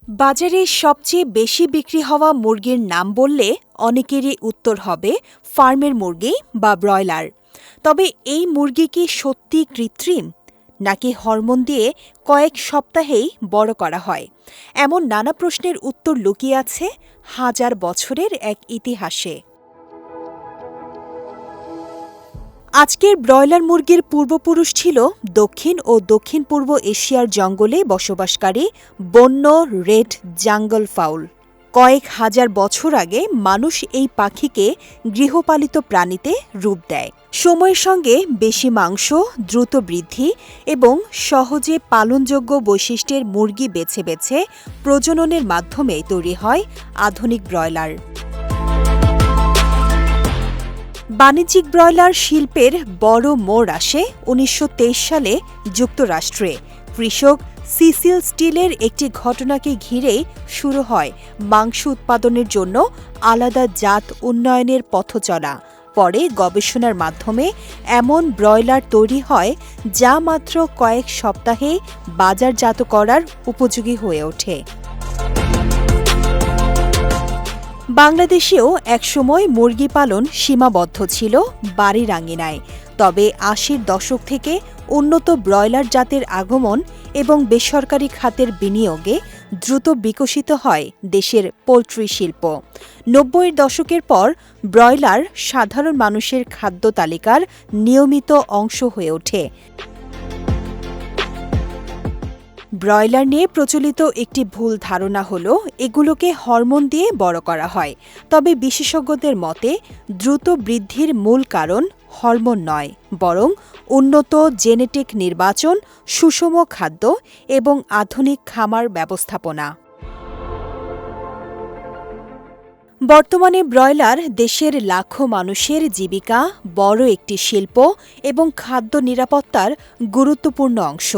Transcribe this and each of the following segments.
বাজারে সবচেয়ে বেশি বিক্রি হওয়া মুরগির নাম বললে অনেকেরই উত্তর হবে ফার্মের মুরগি বা ব্রয়লার। তবে এই মুরগি কি সত্যি কৃত্রিম, নাকি হরমোন দিয়ে কয়েক সপ্তাহেই বড় করা হয়? এমন নানা প্রশ্নের উত্তর লুকিয়ে আছে হাজার বছরের এক ইতিহাসে। আজকের ব্রয়লার মুরগির পূর্বপুরুষ ছিল দক্ষিণ ও দক্ষিণ পূর্ব এশিয়ার জঙ্গলে বসবাসকারী বন্য রেড জাঙ্গল ফাউল। কয়েক হাজার বছর আগে মানুষ এই পাখিকে গৃহপালিত প্রাণীতে রূপ দেয়। সময়ের সঙ্গে বেশি মাংস, দ্রুত বৃদ্ধি এবং সহজে পালনযোগ্য বৈশিষ্ট্যের মুরগি বেছে বেছে প্রজননের মাধ্যমে তৈরি হয় আধুনিক ব্রয়লার। বাণিজ্যিক ব্রয়লার শিল্পের বড় মোড় আসে ১৯২৩ সালে যুক্তরাষ্ট্রে। কৃষক সিসিল স্টিলের একটি ঘটনাকে ঘিরেই শুরু হয় মাংস উৎপাদনের জন্য আলাদা জাত উন্নয়নের পথচলা। পরে গবেষণার মাধ্যমে এমন ব্রয়লার তৈরি হয় যা মাত্র কয়েক সপ্তাহে বাজারজাত করার উপযোগী হয়ে ওঠে। বাংলাদেশেও একসময় মুরগি পালন সীমাবদ্ধ ছিল বাড়ির আঙিনায়। তবে ৮০-র দশক থেকে উন্নত ব্রয়লার জাতের আগমন এবং বেসরকারি খাতের বিনিয়োগে দ্রুত বিকশিত হয় দেশের পোলট্রি শিল্প। ৯০-এর দশকের পর ব্রয়লার সাধারণ মানুষের খাদ্য তালিকার নিয়মিত অংশ হয়ে ওঠে। ব্রয়লার নিয়ে প্রচলিত একটি ভুল ধারণা হল এগুলোকে হরমোন দিয়ে বড় করা হয়। তবে বিশেষজ্ঞদের মতে দ্রুত বৃদ্ধির মূল কারণ হরমোন নয়, বরং উন্নত জেনেটিক নির্বাচন, সুষম খাদ্য এবং আধুনিক খামার ব্যবস্থাপনা। বর্তমানে ব্রয়লার দেশের লাখো মানুষের জীবিকা, বড় একটি শিল্প এবং খাদ্য নিরাপত্তার গুরুত্বপূর্ণ অংশ।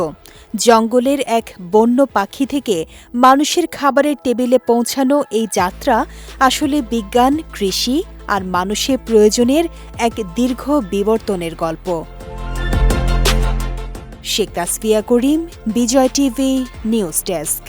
জঙ্গলের এক বন্য পাখি থেকে মানুষের খাবারের টেবিলে পৌঁছানো এই যাত্রা আসলে বিজ্ঞান, কৃষি আর মানুষের প্রয়োজনের এক দীর্ঘ বিবর্তনের গল্প। শেখ তাসফিয়া করিম, বিজয় টিভি নিউজ ডেস্ক।